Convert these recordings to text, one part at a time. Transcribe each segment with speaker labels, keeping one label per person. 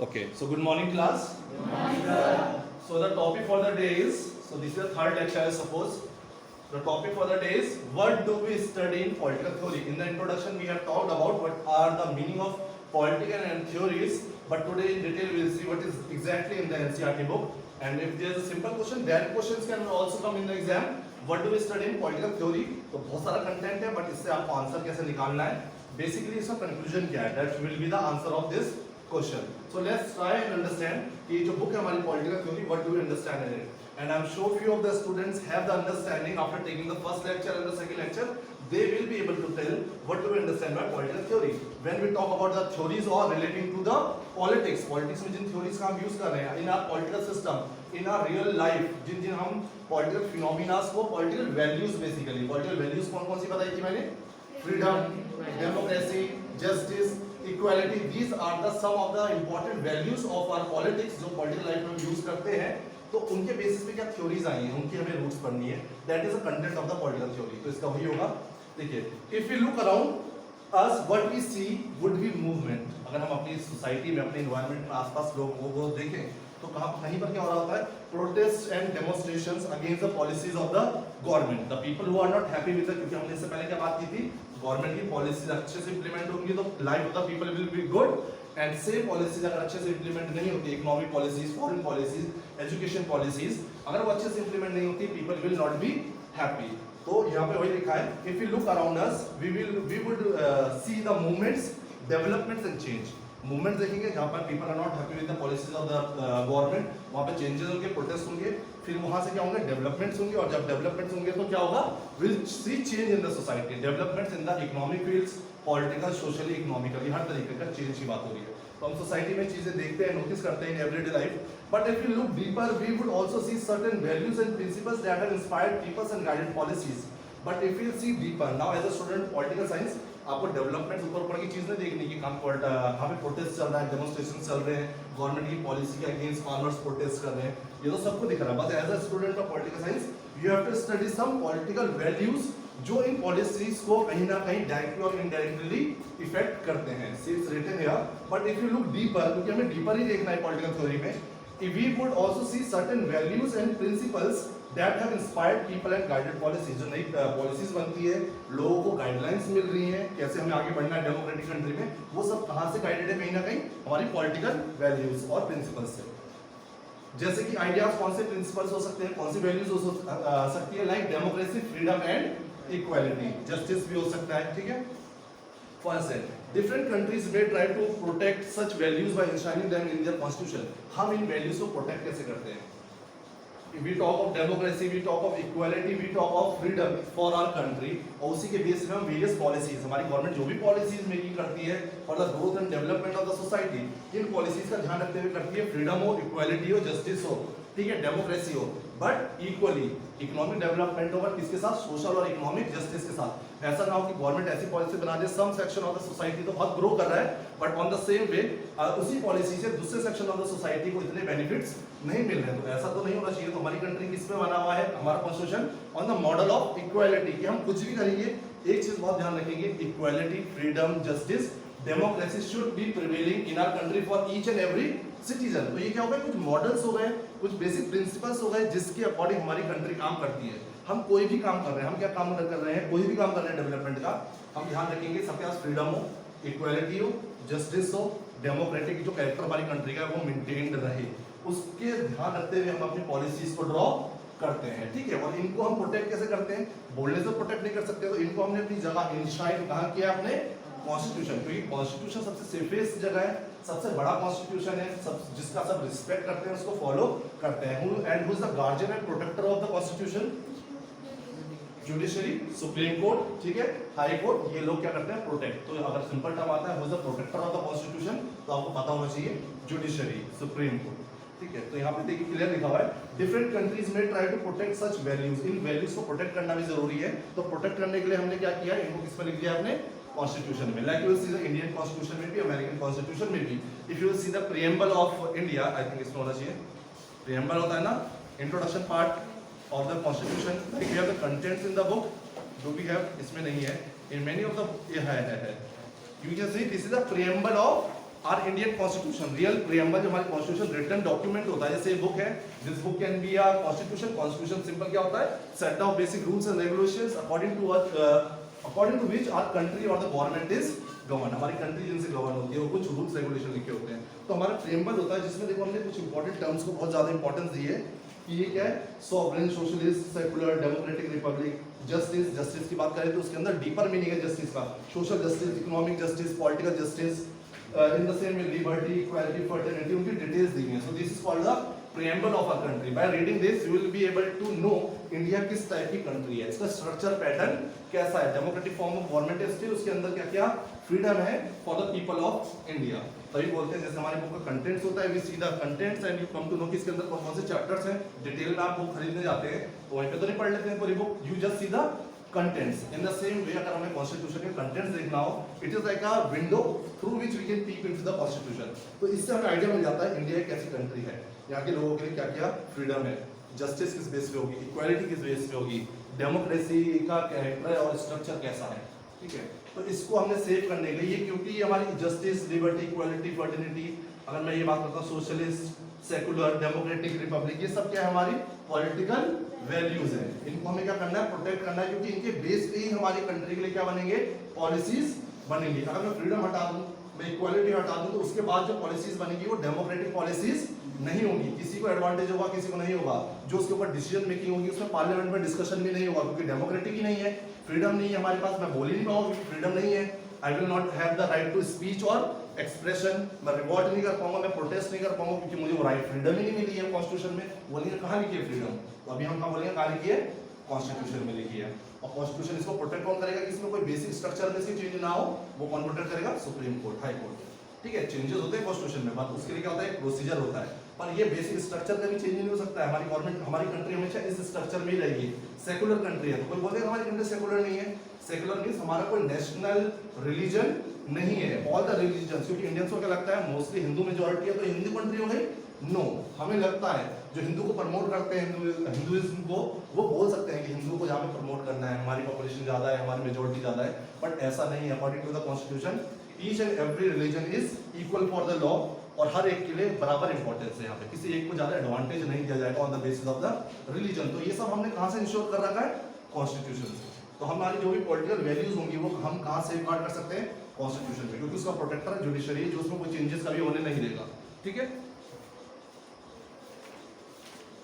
Speaker 1: Okay, so good morning class. Good morning, sir. So the topic for the day is, so this is the third lecture I suppose. The topic for the day is, what do we study in political theory? In the introduction we have talked about what are the meaning of political and theories, but today in detail we will see what is exactly in the NCERT book. And if there is a simple question, direct questions can also come in the exam. What do we study in political theory? तो बहुत सारा content है, but इससे आपको answer कैसे निकालना है? Basically इसका conclusion क्या है? That will be the answer of this question. So let's try and understand कि जो book है हमारी political theory, what do we understand in it? And I'm sure few of the students have the understanding after taking the first lecture and the second lecture. They will be able to tell what do we understand by political theory. When we talk about the theories or relating to the politics में जिन theories का हम use कर रहे हैं in our political system, in our real life, जिन हम political phenomena को political values basically, political values कौन-कौन सी बताई थी मैंने? Freedom, democracy, justice, equality. These are the some of the important values of our politics जो political life में use करते हैं. तो उनके बेसिस पे क्या थ्योरीज आई हैं, उनकी हमें रूट्स पढ़नी है. That is the content of the political theory. तो इसका वही होगा. देखिए, if you look around us what we see would be movement. अगर हम अपनी सोसाइटी में अपने एनवायरनमेंट में आसपास लोगों को देखें तो कहीं पर क्या हो रहा होता है? Protest and demonstrations against the policies of the government. The people who are not happy with the, क्योंकि हमने इससे पहले क्या बात की थी, गवर्नमेंट की पॉलिसीज अच्छे से इंप्लीमेंट होंगी तो life of the people will be good. And same policies अगर अच्छे से इंप्लीमेंट नहीं होती, economic policies, foreign policies, education policies, अगर वो अच्छे से इंप्लीमेंट नहीं होती, people will not be happy. तो यहाँ पे वही लिखा है, if you look around us we would see the movements, developments and change. Movement देखेंगे जहाँ पर people are not happy with the policies of the government, वहाँ पे चेंजेस होंगे, प्रोटेस्ट होंगे. फिर वहाँ से क्या होंगे? डेवलपमेंट्स होंगे. और जब डेवलपमेंट्स होंगे तो क्या होगा? Will see change in the society. Developments in the economic fields, political, socially, economically, हर तरीके का चेंज की बात हो रही है. तो हम सोसाइटी में चीजें देखते हैं, नोटिस करते हैं in everyday life. But if you look deeper we would also see certain values and principles that have inspired peoples and guided policies. But if you see deeper now as a student political science, आपको development ऊपर ऊपर की चीज नहीं देखनी कि कहाँ पे प्रोटेस्ट चल रहा है, डेमोन्स्ट्रेशन चल रहे हैं, गवर्नमेंट की पॉलिसी के अगेंस्ट फार्मर्स प्रोटेस्ट कर रहे हैं, ये तो सबको दिख रहा है. बस as a student of political science you have to study some political values जो इन पॉलिसीज को कहीं ना कहीं डायरेक्टली और इनडायरेक्टली इफेक्ट करते हैं. It's written here. But if you look deeper, क्योंकि हमें डीपर ही देखना है पॉलिटिकल थ्योरी में, we would also see certain values and principles that have inspired people and guided policies. जो नई पॉलिसीज बनती है, लोगों को गाइडलाइंस मिल रही हैं, कैसे हमें आगे बढ़ना है डेमोक्रेटिक कंट्री में, वो सब कहाँ से गाइडेड है? कहीं ना कहीं हमारी पॉलिटिकल वैल्यूज और प्रिंसिपल्स से. जैसे कि आइडियाज कौन से प्रिंसिपल्स हो सकते हैं, कौन सी वैल्यूज हो सकती है? Like democracy, freedom and equality, justice भी हो सकता है. ठीक है. For instance, different countries may try to protect such values by enshrining them in their constitution. हम इन वैल्यूज को प्रोटेक्ट कैसे करते हैं? We talk of democracy, we talk of equality, we talk of freedom for our country. और उसी के base में हम वेरियस पॉलिसीज, हमारी गवर्नमेंट जो भी पॉलिसीज मेकिंग करती है for the growth and development of the society, in policies का ध्यान रखते हुए करती है. फ्रीडम हो, इक्वालिटी हो, जस्टिस हो, ठीक है, डेमोक्रेसी हो, बट इक्वली इकोनॉमिक डेवलपमेंट हो, बट किसके साथ? सोशल और इकोनॉमिक जस्टिस के साथ. ऐसा ना हो कि गवर्नमेंट ऐसी पॉलिसी बना दे, सम सेक्शन ऑफ द सोसाइटी तो बहुत ग्रो कर रहा है, बट ऑन द सेम वे उसी पॉलिसी से दूसरे सेक्शन ऑफ द सोसाइटी को इतने बेनिफिट्स नहीं मिल रहे. तो ऐसा तो नहीं होना चाहिए. तो हमारी कंट्री किस पे बना हुआ है? हमारा constitution on the model of equality, कि हम कुछ भी करेंगे एक चीज बहुत ध्यान रखेंगे, equality, freedom, justice, democracy should be prevailing in our country for each and every citizen. तो ये क्या हो गया? कुछ मॉडल्स हो गए, कुछ बेसिक प्रिंसिपल्स हो गए जिसके अकॉर्डिंग हमारी कंट्री काम करती है. हम कोई भी काम कर रहे हैं, हम क्या काम कर रहे हैं? कोई भी काम कर रहे हैं डेवलपमेंट का, हम ध्यान रखेंगे सबके पास फ्रीडम हो, इक्वालिटी हो, जस्टिस हो, डेमोक्रेटिक जो कैरेक्टर हमारी कंट्री का वो मेंटेन्ड रहे. उसके ध्यान रखते हुए हम अपनी पॉलिसीज को ड्रॉ करते हैं. ठीक है. और इनको हम प्रोटेक्ट कैसे करते हैं? बोलने से प्रोटेक्ट नहीं कर सकते, तो इनको हमने अपनी जगह इंश्राइन कहाँ किया? अपने कॉन्स्टिट्यूशन. क्योंकि कॉन्स्टिट्यूशन सबसे सेफेस्ट जगह है, सबसे बड़ा कॉन्स्टिट्यूशन है, सब जिसका सब रिस्पेक्ट करते हैं, उसको फॉलो करते हैं. Who is the guardian and protector of the constitution? Judiciary, supreme court, ठीक है, हाई कोर्ट. ये लोग क्या करते हैं? प्रोटेक्ट. तो अगर सिंपल टर्म आता है who is the protector of the constitution, तो आपको पता होना चाहिए जुडिशरी, सुप्रीम कोर्ट. ठीक है. तो यहाँ पे देखिए क्लियर लिखा हुआ है, डिफरेंट कंट्रीज में try to protect such values. इन वैल्यूज को प्रोटेक्ट करना भी जरूरी है. तो प्रोटेक्ट करने के लिए हमने क्या किया? इनको किस में लिख दिया? अपने कॉन्स्टिट्यूशन में. Like you will see the Indian constitution में भी, अमेरिकन कॉन्स्टिट्यूशन में भी. If you will see the preamble of India, I think इसमें होना चाहिए प्रीएम्बल होता है ना, introduction part of the constitution. Like we have the contents in the book, do we have? इसमें नहीं है. इन मेनी ऑफ द ये है. You can see this is the preamble of our Indian constitution, real preamble जो हमारी constitution written document होता है, जैसे ये बुक है, this book can be a constitution. Constitution simple क्या होता है, set of basic rules and regulations according to which our country और द गवर्नमेंट इज गवर्न, हमारी कंट्री जिनसे गवर्न होती है वो कुछ रूल्स रेगुलेशन लिखे होते हैं। तो हमारा प्रियम्बल होता है जिसमें देखो हमने कुछ इंपॉर्टेंट टर्म्स को बहुत ज्यादा इंपॉर्टेंस दी है कि ये क्या है, sovereign, socialist, secular, democratic Republic, justice, justice की बात करें तो उसके अंदर डीपर मीनिंग है जस्टिस का, social justice, economic justice, political justice, in the same way liberty, equality, fraternity, उनकी डिटेल्स दी हैं। So this is called the preamble of our country. By reading this, you will be able to know India किस type की country है, इसका structure pattern कैसा है, democratic form of government है still, उसके अंदर क्या क्या फ्रीडम है for the people of India. तभी बोलते हैं जैसे हमारे बुक का कंटेंट्स होता है, we see the contents and you come to know कि इसके अंदर कौन कौन से चैप्टर्स हैं। डिटेल में आप बुक खरीदने जाते हैं तो वहीं पे तो नहीं पढ़ लेते हैं पूरी book, you just see the contents. In the same way अगर हमें कॉन्स्टिट्यूशन के कंटेंट्स देखना हो, it is like a window through which we can peek into the constitution. तो इससे हमें आइडिया मिल जाता है इंडिया एक ऐसी कंट्री है, यहाँ के लोगों के लिए क्या क्या फ्रीडम है, जस्टिस किस बेस पे होगी, इक्वालिटी किस बेस पे होगी, डेमोक्रेसी का कैरेक्टर और स्ट्रक्चर कैसा है, ठीक है। तो इसको हमने सेव करने के लिए, क्योंकि हमारी जस्टिस, लिबर्टी, इक्वालिटी, फ्रेटर्निटी, अगर मैं ये बात करता हूँ सोशलिस्ट, सेकुलर, डेमोक्रेटिक, रिपब्लिक, ये सब क्या है, हमारी पॉलिटिकल वैल्यूज है। इनको हमें क्या करना है, प्रोटेक्ट करना है, क्योंकि इनके बेस पे ही हमारी कंट्री के लिए क्या बनेंगे, पॉलिसीज बनेंगी। अगर मैं फ्रीडम हटा दूं, मैं इक्वालिटी हटा दूं, तो उसके बाद जो पॉलिसीज बनेगी वो डेमोक्रेटिक पॉलिसीज नहीं होगी, किसी को एडवांटेज होगा किसी को नहीं होगा, जो उसके ऊपर डिसीजन मेकिंग होगी उसमें पार्लियामेंट में डिस्कशन भी नहीं होगा, क्योंकि डेमोक्रेटिक ही नहीं है, फ्रीडम नहीं है हमारे पास, मैं बोल ही नहीं पाऊंगा क्योंकि फ्रीडम नहीं है। I will not have the right to speech और एक्सप्रेशन, मैं रिवॉल्ट नहीं कर पाऊंगा, मैं प्रोटेस्ट नहीं कर पाऊंगा, क्योंकि मुझे वो राइट फ्रीडम ही नहीं मिली है कॉन्स्टिट्यूशन में। बोलेंगे कहाँ लिखी है फ्रीडम, तो अभी हम कहाँ बोलेंगे कहाँ लिखी है, कॉन्स्टिट्यूशन में लिखी है। और कॉन्स्टिट्यूशन इसको प्रोटेक्ट कौन करेगा, कि इसमें कोई बेसिक स्ट्रक्चर में से चेंज ना हो, वो कौन प्रोटेक्ट करेगा, सुप्रीम कोर्ट, हाई कोर्ट, ठीक है। चेंजेस होते हैं कॉन्स्टिट्यूशन में, बात उसके लिए क्या होता है, प्रोसीजर होता है, पर ये बेसिक स्ट्रक्चर कभी चेंज नहीं हो सकता है। हमारी गवर्नमेंट, हमारी कंट्री हमेशा इस स्ट्रक्चर में ही रहेगी। सेकुलर कंट्री है तो कोई बोलेगा हमारी कंट्री सेकुलर नहीं है, सेकुलर मींस हमारा कोई नेशनल रिलीजन नहीं है, ऑल द रिलीजन, क्योंकि इंडियंस को क्या लगता है मोस्टली हिंदू मेजॉरिटी है तो हिंदू कंट्री हो गई, नो, हमें लगता है जो हिंदू को प्रमोट करते हैं, हिंदुइज्म को, वो बोल सकते हैं कि हिंदू को जहाँ पे प्रमोट करना है, हमारी पॉपुलेशन ज्यादा है, हमारी मेजॉरिटी ज्यादा है, बट ऐसा नहीं है। According to the constitution each and every religion is equal for the law, और हर एक के लिए बराबर इंपॉर्टेंस है, यहाँ पे किसी एक को ज्यादा एडवांटेज नहीं दिया जाएगा on the basis of the religion. तो ये सब हमने कहाँ से इंश्योर कर रखा है, कॉन्स्टिट्यूशन से। तो हमारी जो भी पॉलिटिकल वैल्यूज होंगी वो हम कहाँ सेफगार्ड कर सकते हैं, कॉन्स्टिट्यूशन में, क्योंकि उसका प्रोटेक्टर जुडिशरी, जो उसमें कोई चेंजेस कभी होने नहीं देगा, ठीक है।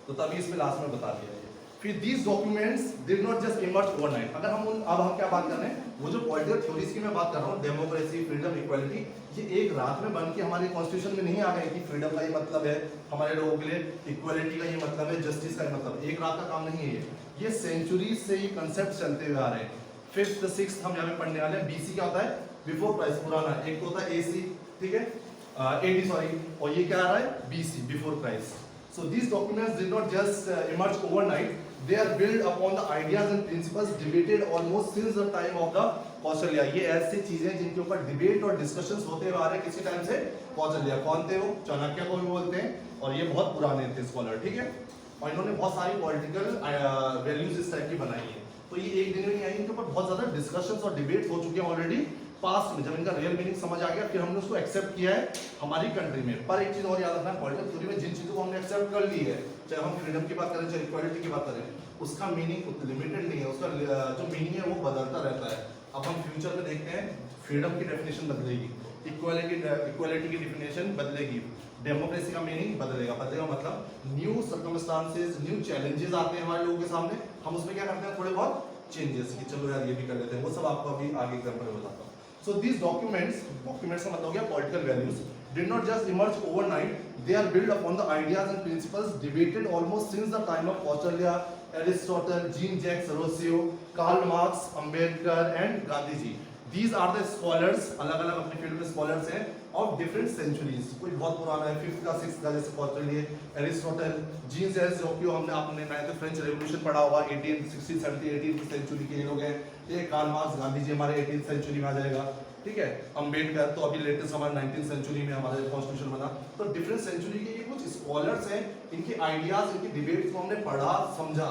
Speaker 1: तो तभी इसमें लास्ट में बता दिया है। फिर these documents did not just emerge overnight। अगर अब हम क्या बात कर रहे हैं, वो जो पॉलिटिकल थ्योरीज की मैं बात कर रहा हूँ, डेमोक्रेसी, फ्रीडम, इक्वालिटी, ये एक रात में बन के हमारे कॉन्स्टिट्यूशन में नहीं आ गए कि फ्रीडम का ये मतलब है हमारे लोगों के लिए, इक्वालिटी का ये मतलब है, जस्टिस का ये मतलब, एक रात का काम नहीं है ये सेंचुरी से ये कंसेप्ट चलते हुए आ रहे हैं। फिफ्थ सिक्स्थ हम यहाँ पे पढ़ने वाले हैं। बीसी क्या होता है, बिफोर क्राइस्ट, पुराना, एक तो होता है एसी, ठीक है, एडी सॉरी, और ये क्या आ रहा है, BC, before Christ. So these documents did not just emerge overnight. They are built upon the ideas and principles debated almost since the time of the Kaushalya. ये ऐसी चीजें जिनके ऊपर डिबेट और डिस्कशंस होते हुए आ रहे हैं किसी टाइम से। कौशल्या कौन थे, वो चाणक्य को भी बोलते हैं, और ये बहुत पुराने थे स्कॉलर, ठीक है। और इन्होंने बहुत सारी पॉलिटिकल वैल्यूज इस टाइप की बनाई है। तो ये एक दिन में नहीं आई, इनके ऊपर बहुत ज्यादा डिस्कशंस और डिबेट्स हो चुके हैं ऑलरेडी पास्ट में। जब इनका रियल मीनिंग समझ आ गया फिर हमने उसको एक्सेप्ट किया है हमारी कंट्री में। पर एक चीज और याद रखना, पॉलिटिकल थ्योरी में जिन चीजों को हमने एक्सेप्ट कर ली है, चाहे हम फ्रीडम की बात करें चाहे इक्वालिटी की बात करें, उसका मीनिंग लिमिटेड नहीं है, उसका जो मीनिंग है वो बदलता रहता है। अब हम फ्यूचर में देखते हैं फ्रीडम की डेफिनेशन बदलेगी, इक्वालिटी की डेफिनेशन बदलेगी, डेमोक्रेसी का मीनिंग बदलेगा मतलब न्यू सर्कमस्टांसेस, न्यू चैलेंजेस आते हैं हमारे लोगों के सामने, हम उसमें क्या करते हैं, थोड़े बहुत चेंजेस, कि चलो यार ये भी कर लेते हैं, वो सब आपको अभी आगे एग्जांपल में बताता हूँ। So these documents का मतलब हो गया political values, did not just emerge overnight. They are built upon the ideas and principles debated almost since the time of Kausalya, Aristotle, Jean-Jacques Rousseau, Karl Marx, Ambedkar and Gandhi ji. These are the scholars, अलग-अलग अपने field में scholars हैं of different centuries। कोई बहुत पुराना है, 5th का 6th का, जैसे कौशल्य, एरिस्टोटल, जीन जैक्स रोसियो, हमने आपने 9th फ्रेंच रेवोल्यूशन पढ़ा होगा, 1860 70 18th सेंचुरी के लोग हैं। ये कार्ल मार्क्स, गांधी जी हमारे 18th सेंचुरी में आ जाएगा, ठीक है। अम्बेडकर तो अभी लेटेस्ट हमारे 19th सेंचुरी में हमारा कॉन्स्टिट्यूशन बना। तो डिफरेंट सेंचुरी के ये कुछ स्कॉलर्स हैं, इनके आइडियाज, इनकी डिबेट्स को हमने पढ़ा समझा।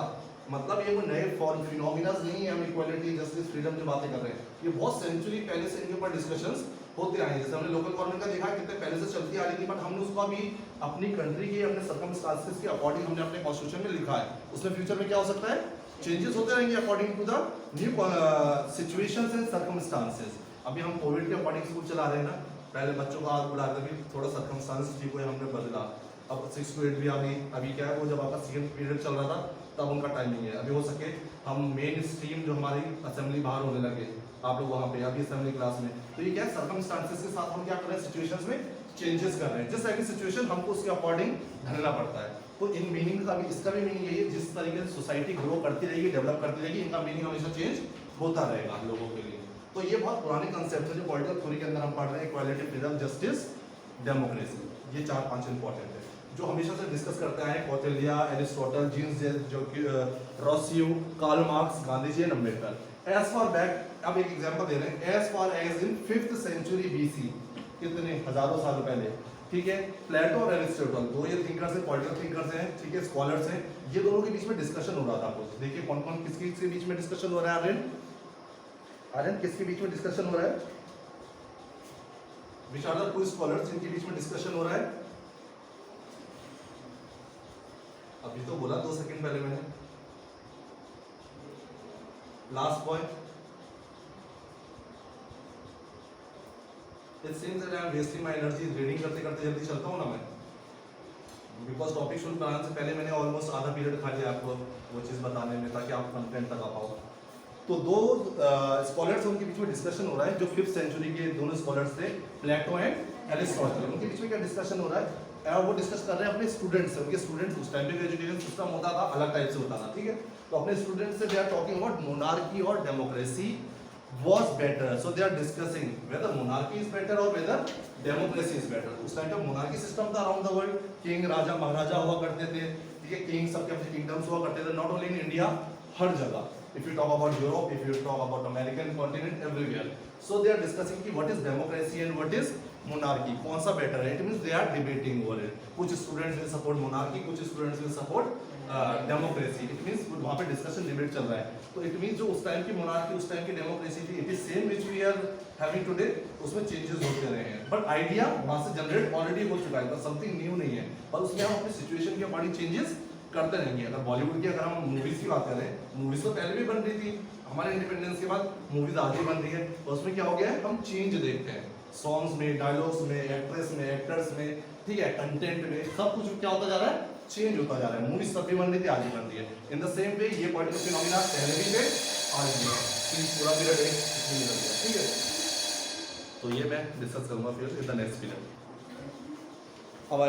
Speaker 1: मतलब ये कोई नए फॉर्म फिनोमिना नहीं है, हम इक्वालिटी, जस्टिस, फ्रीडम की बातें कर रहे हैं, ये बहुत सेंचुरी पहले से इनके ऊपर डिस्कशंस होते आए हैं। जैसे हमने लोकल गवर्नमेंट का देखा कितने पहले से चलती आ रही थी, बट हमने उसको अभी अपनी कंट्री के अपने सर्कमस्टांसेस के अकॉर्डिंग हमने अपने कॉन्स्टिट्यूशन में लिखा है। उसमें फ्यूचर में क्या हो सकता है, चेंजेस होते रहेंगे according to the new situations and circumstances. अभी हम कोविड के अकॉर्डिंग स्कूल चला रहे हैं ना, पहले बच्चों को हाथ बुलाते थे, थोड़ा सर्कमस्टांसेस ठीक हुए, हमने बदला। अब 6 to 8 भी आ गई। अभी क्या है, वो जब आपका सेकंड पीरियड चल रहा था तब उनका टाइमिंग है। अभी हो सके हम मेन स्ट्रीम जो हमारी असेंबली बाहर होने लगे, आप लोग वहाँ पे अभी असेंबली क्लास में, तो ये क्या है, सर्कमस्टांसेस के साथ हम क्या कर रहे हैं, सिचुएशंस में चेंजेस कर रहे हैं। जिस तरह की सिचुएशन हमको उसके अकॉर्डिंग ढलना पड़ता है। तो इन मीनिंग का भी, इसका भी मीनिंग यही है, जिस तरीके से सोसाइटी ग्रो करती रहेगी, डेवलप करती रहेगी, इनका मीनिंग हमेशा चेंज होता रहेगा लोगों के लिए। तो ये बहुत पुराने कंसेप्ट है जो पॉलिटिकल थ्योरी के अंदर हम पढ़ रहे हैं, इक्वालिटी, फ्रीडम, जस्टिस, डेमोक्रेसी। ये 4-5 इंपॉर्टेंट है जो हमेशा से डिस्कस करते आए हैं, कौटिल्य, एरिस्टोटल, जीन्स, जो कि Rousseau, Karl Marx, Gandhi ji, Ambedkar. As far back, अब एक एग्जांपल दे रहे हैं, as far as in 5th century BC, कितने हजारों साल पहले, ठीक है, प्लेटो और एरिस्टोटल, दो ये थिंकर्स हैं, पॉलिटिकल थिंकर्स हैं, ठीक है, स्कॉलर्स हैं, ये दोनों के बीच में डिस्कशन हो रहा था कुछ। देखिए कौन कौन किसके बीच में डिस्कशन हो रहा है, आर्यन किसके बीच में डिस्कशन हो रहा है, which are the two scholars जिनके बीच में डिस्कशन हो रहा है। अभी तो बोला 2 सेकंड पहले मैंने। Last point, it seems that I am wasting my energy reading करते करते जल्दी चलता हूं ना मैं, बिकॉज टॉपिक शुरू कराने से पहले मैंने ऑलमोस्ट आधा पीरियड खा लिया आपको वो चीज़ बताने में, ताकि आप कंटेंट तक आ पाओ। तो दो स्कॉलर्स उनके बीच में डिस्कशन हो रहा है, जो 5th century के दोनों स्कॉलर्स थे, प्लेटो एंड एरिस्टोटल। उनके बीच में क्या डिस्कशन हो रहा है, वो डिस्कस कर रहे हैं अपने स्टूडेंट्स से। उनके स्टूडेंट्स, उस टाइम पे एजुकेशन सिस्टम होता था, अलग टाइप से होता था, ठीक है, तो अपने स्टूडेंट्स से they are talking about monarchy और democracy was better, so they are discussing whether monarchy is better or whether democracy is better। उस टाइम पे मोनार्की सिस्टम था अराउंड द वर्ल्ड, किंग, राजा, महाराजा हुआ करते थे, ठीक है, किंग सबके अपने किंगडम्स हुआ करते थे, नॉट ओनली इन इंडिया, हर जगह। If you talk about Europe, if you talk about American continent, everywhere, so they are discussing कि what is democracy and what is monarchy, कौन सा बेटर है। It means they are debating over it। कुछ students will support monarchy, कुछ students will support democracy. It means वहाँ पे discussion debate चल रहा है। तो इट मींस जो उस टाइम की मोनार्की, उस टाइम की डेमोक्रेसी थी, it is same which we are having today, उसमें चेंजेस होते रहे हैं, बट आइडिया वहाँ से जनरेट ऑलरेडी हो चुका है, समथिंग न्यू नहीं है, पर उसमें हम अपनी सिचुएशन के अकॉर्डिंग चेंजेस करते रहेंगे। अगर बॉलीवुड की अगर हम मूवीज की बात करें, मूवीज तो पहले भी बन रही थी, हमारे इंडिपेंडेंस के बाद मूवीज आगे बन रही है, तो उसमें क्या हो गया है, हम चेंज देखते हैं सॉन्ग्स में, डायलॉग्स में, एक्ट्रेस में, एक्टर्स में, ठीक है, कंटेंट में, सब कुछ क्या होता जा रहा है, चेंज होता जा रहा है। मूवीज तब भी बन रही थी, आज भी बन रही है। इन द सेम वे ये पॉलिटिकल फिनोमेना पहले भी थे, आज भी है, पूरा पीरियड एक इसमें निकल गया, ठीक है। तो ये मैं डिस्कस करूंगा फिर इन द नेक्स्ट पीरियड। अब